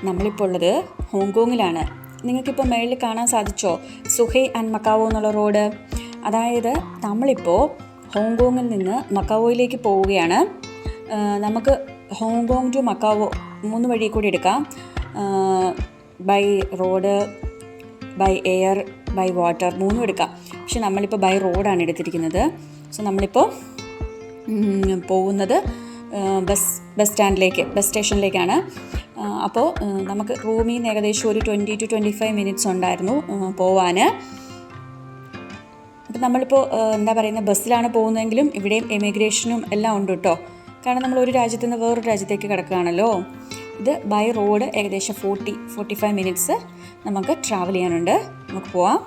നമ്മളിപ്പോൾ ഉള്ളത് ഹോങ്കോങ്ങിലാണ്. നിങ്ങൾക്കിപ്പോൾ മേളിൽ കാണാൻ സാധിച്ചോ സുഹൈ ആൻഡ് മക്കാവോ എന്നുള്ള റോഡ്? അതായത് നമ്മളിപ്പോൾ ഹോങ്കോങ്ങിൽ നിന്ന് മക്കാവോയിലേക്ക് പോവുകയാണ്. നമുക്ക് ഹോങ്കോങ് ടു മക്കാവോ 3 വഴി കൂടി എടുക്കാം. By road, by air, by water 3 എടുക്കാം. പക്ഷെ നമ്മളിപ്പോൾ ബൈ റോഡാണ് എടുത്തിരിക്കുന്നത്. സോ നമ്മളിപ്പോൾ പോകുന്നത് ബസ് സ്റ്റേഷനിലേക്കാണ്. അപ്പോൾ നമുക്ക് റൂമിൽ നിന്ന് ഏകദേശം ഒരു 20 to 25 മിനിറ്റ്സ് ഉണ്ടായിരുന്നു പോവാൻ. അപ്പം നമ്മളിപ്പോൾ ബസ്സിലാണ് പോകുന്നതെങ്കിലും ഇവിടെയും എമിഗ്രേഷനും എല്ലാം ഉണ്ട് കേട്ടോ. കാരണം നമ്മൾ ഒരു രാജ്യത്ത് നിന്ന് വേറൊരു രാജ്യത്തേക്ക് കിടക്കുകയാണല്ലോ. ഇത് ബൈ റോഡ് ഏകദേശം 40-45 മിനിറ്റ്സ് നമുക്ക് ട്രാവൽ ചെയ്യാനുണ്ട്. നമുക്ക് പോവാം.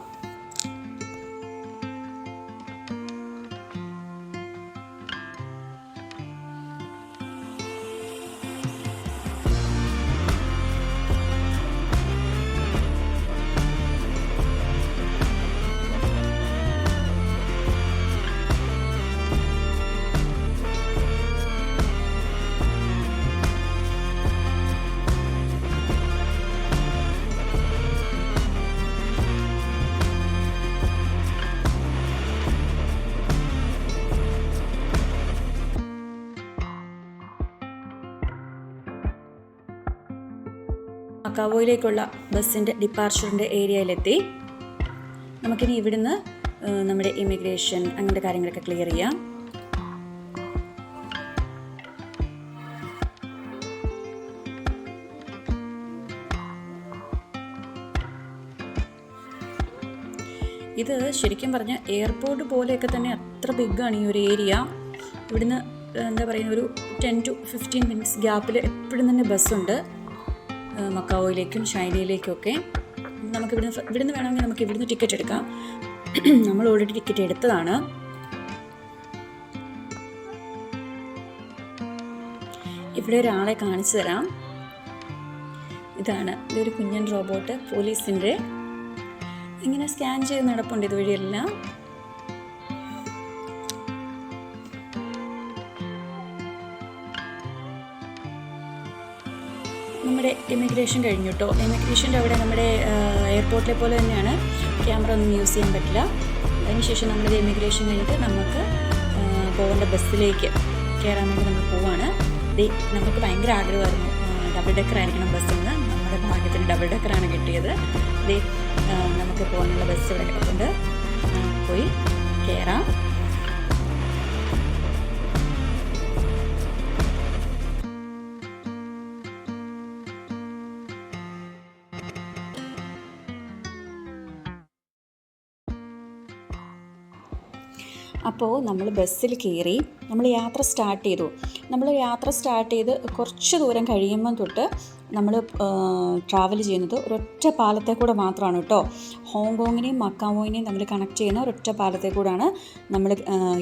മക്കാവോയിലേക്കുള്ള ബസ്സിൻ്റെ ഡിപ്പാർച്ചറിൻ്റെ ഏരിയയിലെത്തി. നമുക്കിനി ഇവിടുന്ന് നമ്മുടെ ഇമിഗ്രേഷൻ അങ്ങനത്തെ കാര്യങ്ങളൊക്കെ ക്ലിയർ ചെയ്യാം. ഇത് ശരിക്കും പറഞ്ഞാൽ എയർപോർട്ട് പോലെയൊക്കെ തന്നെ അത്ര ബിഗാണ് ഈ ഒരു ഏരിയ. ഇവിടുന്ന് ഒരു 10 to 15 മിനിറ്റ്സ് ഗ്യാപ്പിൽ എപ്പോഴും തന്നെ ബസ്സുണ്ട് മക്കാവോയിലേക്കും ഷൈനയിലേക്കും ഒക്കെ. നമുക്ക് ഇവിടുന്ന് വേണമെങ്കിൽ നമുക്ക് ഇവിടുന്ന് ടിക്കറ്റ് എടുക്കാം. നമ്മൾ ഓൾറെഡി ടിക്കറ്റ് എടുത്തതാണ്. ഇവിടെ ഒരാളെ കാണിച്ചു തരാം. ഇതൊരു കുഞ്ഞൻ റോബോട്ട് പോലീസിൻ്റെ. ഇങ്ങനെ സ്കാൻ ചെയ്ത് നടപ്പുണ്ട് ഇതുവഴിയെല്ലാം. നമ്മുടെ ഇമിഗ്രേഷൻ കഴിഞ്ഞു കേട്ടോ. ഇമിഗ്രേഷൻ്റെ അവിടെ നമ്മുടെ എയർപോർട്ടിലെ പോലെ തന്നെയാണ്. ക്യാമറ ഒന്നും യൂസ് ചെയ്യാൻ പറ്റില്ല. അതിനുശേഷം നമ്മുടെ ഇമിഗ്രേഷൻ കഴിഞ്ഞിട്ട് നമുക്ക് പോകേണ്ട ബസ്സിലേക്ക് കയറാൻ വേണ്ടി നമ്മൾ പോവാണ്. നമുക്ക് ഭയങ്കര ആഗ്രഹമായിരുന്നു ഡബിൾ ഡെക്കർ ആയിരിക്കണം ബസ്സെന്ന്. നമ്മുടെ ഭാഗ്യത്തിന് ഡബിൾ ഡെക്കറാണ് കിട്ടിയത്. നമുക്ക് പോകാനുള്ള ബസ് ഇവിടെ കിടപ്പുണ്ട്. പോയി കയറാം. അപ്പോൾ നമ്മൾ ബസ്സിൽ കയറി നമ്മൾ യാത്ര സ്റ്റാർട്ട് ചെയ്തു. കുറച്ച് ദൂരം കഴിയുമ്പം തൊട്ട് നമ്മൾ ട്രാവൽ ചെയ്യുന്നത് ഒരൊറ്റ പാലത്തെ കൂടെ മാത്രമാണ് കേട്ടോ. ഹോങ്കോങ്ങിനെയും മക്കാവോയിനെയും നമ്മൾ കണക്ട് ചെയ്യുന്ന ഒരൊറ്റ പാലത്തെ കൂടാണ് നമ്മൾ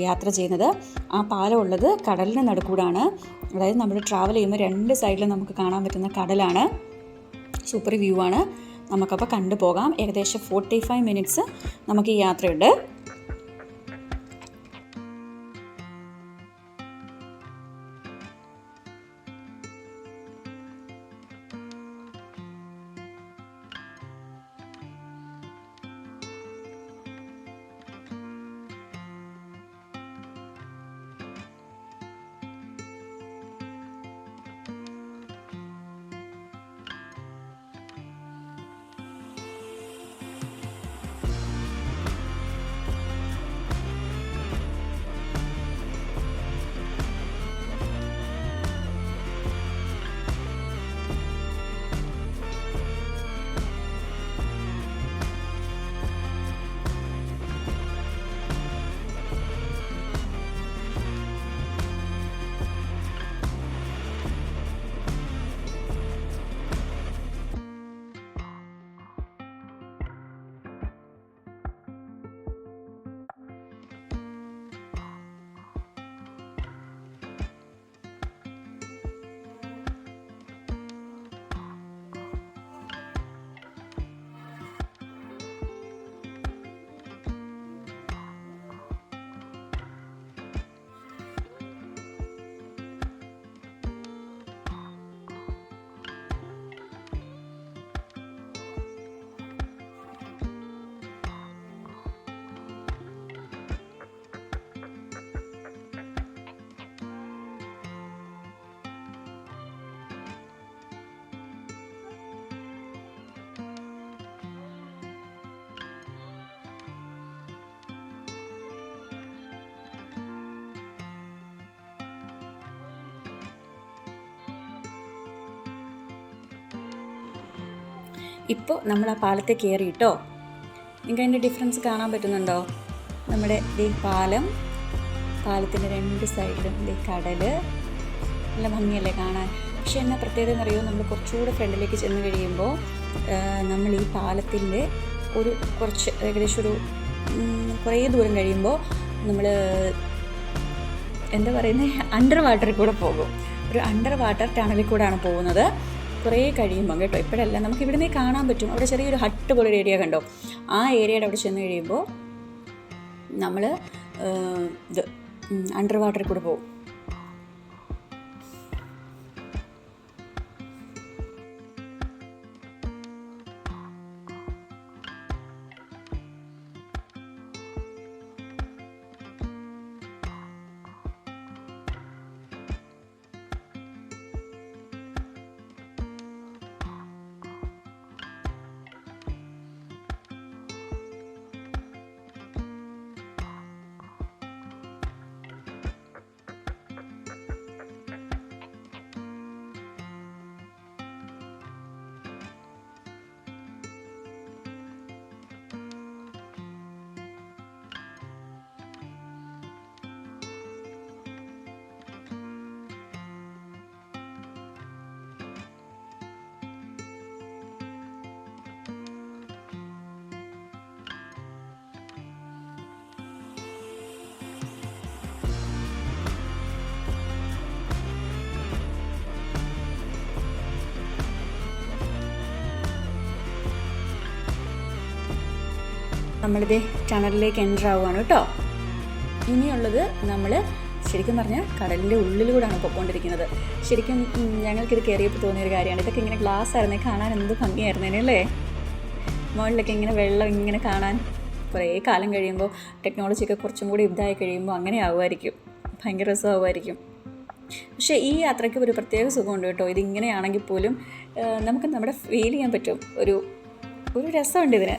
യാത്ര ചെയ്യുന്നത്. ആ പാലം ഉള്ളത് കടലിന് നടുക്കൂടാണ്. അതായത് നമ്മൾ ട്രാവൽ ചെയ്യുമ്പോൾ 2 സൈഡിലും നമുക്ക് കാണാൻ പറ്റുന്ന കടലാണ്. സൂപ്പർ വ്യൂ ആണ്. നമുക്കപ്പോൾ കണ്ടുപോകാം. ഏകദേശം 45 മിനിറ്റ്സ് നമുക്ക് ഈ യാത്രയുണ്ട്. ഇപ്പോൾ നമ്മൾ ആ പാലത്തെ കയറിയിട്ടോ. നിങ്ങൾക്ക് അതിൻ്റെ ഡിഫറൻസ് കാണാൻ പറ്റുന്നുണ്ടോ? നമ്മുടെ ഈ പാലത്തിൻ്റെ 2 സൈഡിലും ഈ കടൽ, നല്ല ഭംഗിയല്ലേ കാണാൻ. പക്ഷേ എന്നാ പ്രത്യേകത എന്നറിയോ, നമ്മൾ കുറച്ചുകൂടെ ഫ്രണ്ടിലേക്ക് ചെന്ന് കഴിയുമ്പോൾ നമ്മൾ ഈ പാലത്തിൻ്റെ കുറച്ച് ഏകദേശം കുറേ ദൂരം കഴിയുമ്പോൾ നമ്മൾ എന്താ പറയുന്നത്, അണ്ടർ വാട്ടറിൽ കൂടെ പോകും. ഒരു അണ്ടർ വാട്ടർ ടണലിൽ കൂടെയാണ് പോകുന്നത് കുറേ കഴിയുമ്പം കേട്ടോ. ഇപ്പോഴല്ല, നമുക്ക് ഇവിടുന്ന് കാണാൻ പറ്റും. അവിടെ ചെറിയൊരു ഹട്ട് പോലൊരു ഏരിയ കണ്ടോ, ആ ഏരിയയുടെ അവിടെ ചെന്ന് കഴിയുമ്പോൾ നമ്മൾ അണ്ടർ വാട്ടറിൽ കൂടെ പോകും. നമ്മളിത് ടണലിലേക്ക് എൻ്റർ ആവുകയാണ് കേട്ടോ. ഇനിയുള്ളത് നമ്മൾ ശരിക്കും പറഞ്ഞാൽ കടലിൻ്റെ ഉള്ളിലൂടെയാണ് പോയിക്കൊണ്ടിരിക്കുന്നത്. ശരിക്കും ഞങ്ങൾക്കിത് കയറിയപ്പോൾ തോന്നിയൊരു കാര്യമാണ്. ഇതൊക്കെ ഇങ്ങനെ ഗ്ലാസ് ആയിരുന്നേ കാണാൻ എന്ത് ഭംഗിയായിരുന്നേനെ അല്ലേ. മുകളിലൊക്കെ ഇങ്ങനെ വെള്ളം ഇങ്ങനെ കാണാൻ. കുറേ കാലം കഴിയുമ്പോൾ ടെക്നോളജിയൊക്കെ കുറച്ചും കൂടി ഇതായി കഴിയുമ്പോൾ അങ്ങനെ ആവുമായിരിക്കും, ഭയങ്കര രസമാവുമായിരിക്കും. പക്ഷേ ഈ യാത്രയ്ക്ക് ഒരു പ്രത്യേക സുഖമുണ്ട് കേട്ടോ. ഇതിങ്ങനെയാണെങ്കിൽ പോലും നമുക്ക് നമ്മുടെ ഫീൽ ചെയ്യാൻ പറ്റും. ഒരു രസമുണ്ട് ഇതിന്.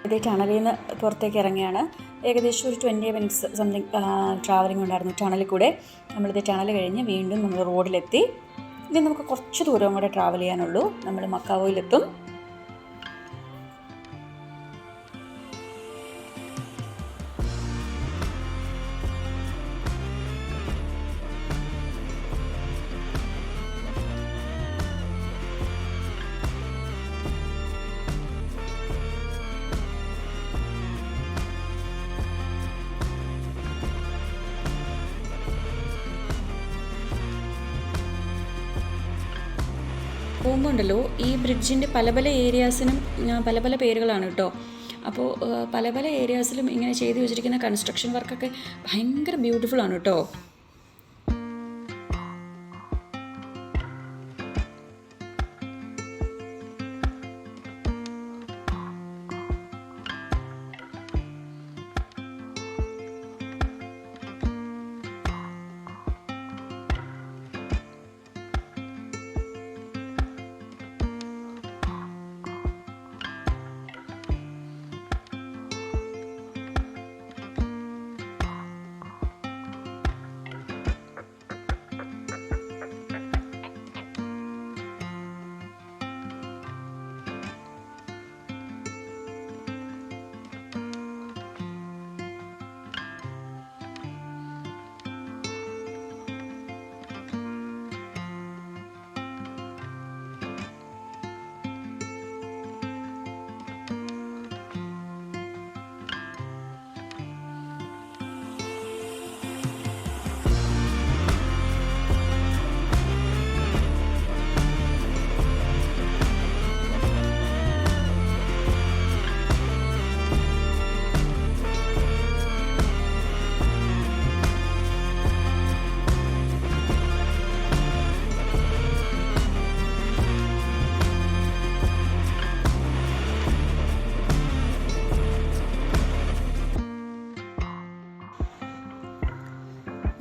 ഇത് ടണലിൽ നിന്ന് പുറത്തേക്ക് ഇറങ്ങിയാണ്. ഏകദേശം ഒരു 20 മിനിറ്റ്സ് സംതിങ് ട്രാവലിംഗ് ഉണ്ടായിരുന്നു ടണലിൽ കൂടെ. നമ്മളിത് ടണൽ കഴിഞ്ഞ് വീണ്ടും നമ്മൾ റോഡിലെത്തി. ഇനി നമുക്ക് കുറച്ച് ദൂരം കൂടെ ട്രാവൽ ചെയ്യാനുള്ളൂ, നമ്മൾ മക്കാവോയിലെത്തും. പോകുമ്പോൾ ഉണ്ടല്ലോ, ഈ ബ്രിഡ്ജിൻ്റെ പല പല ഏരിയാസിനും പല പല പേരുകളാണ് കേട്ടോ. അപ്പോൾ പല പല ഏരിയാസിലും ഇങ്ങനെ ചെയ്തു വെച്ചിരിക്കുന്ന കൺസ്ട്രക്ഷൻ വർക്കൊക്കെ ഭയങ്കര ബ്യൂട്ടിഫുൾ ആണ് കേട്ടോ.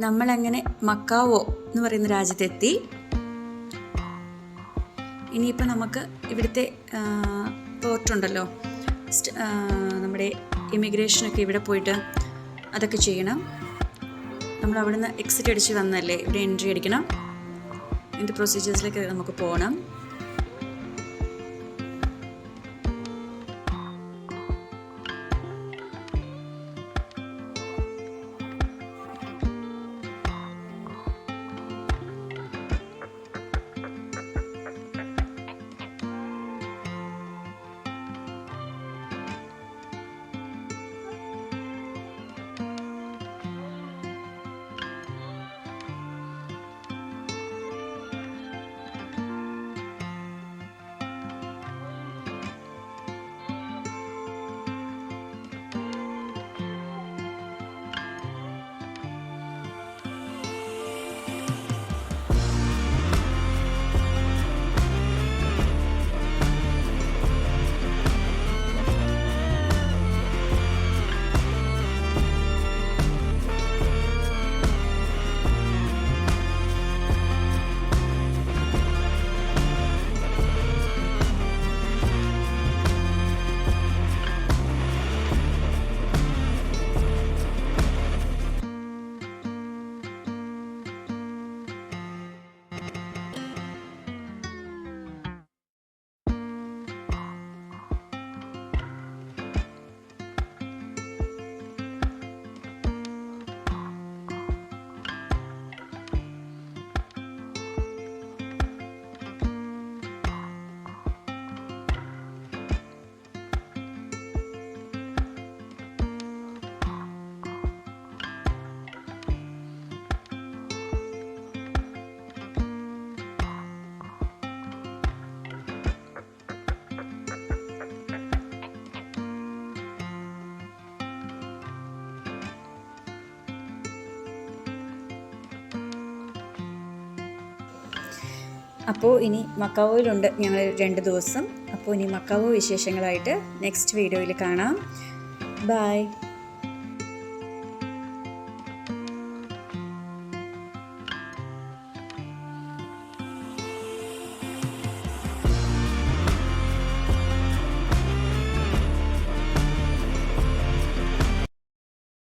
നമ്മളങ്ങനെ മക്കാവോ എന്ന് പറയുന്ന രാജ്യത്തെത്തി. ഇനിയിപ്പോൾ നമുക്ക് ഇവിടുത്തെ പോർട്ടുണ്ടല്ലോ, നമ്മുടെ ഇമിഗ്രേഷനൊക്കെ ഇവിടെ പോയിട്ട് അതൊക്കെ ചെയ്യണം. നമ്മൾ അവിടെ നിന്ന് എക്സിറ്റ് അടിച്ച് വന്നല്ലേ, ഇവിടെ എൻട്രി അടിക്കണം. ഇതിൻ്റെ പ്രൊസീജിയേഴ്സിലേക്ക് നമുക്ക് പോകണം. അപ്പോൾ ഇനി മക്കാവോയിലുണ്ട് ഞങ്ങൾ 2 ദിവസം. അപ്പോൾ ഇനി മക്കാവോ വിശേഷങ്ങളായിട്ട് നെക്സ്റ്റ് വീഡിയോയിൽ കാണാം. ബൈ.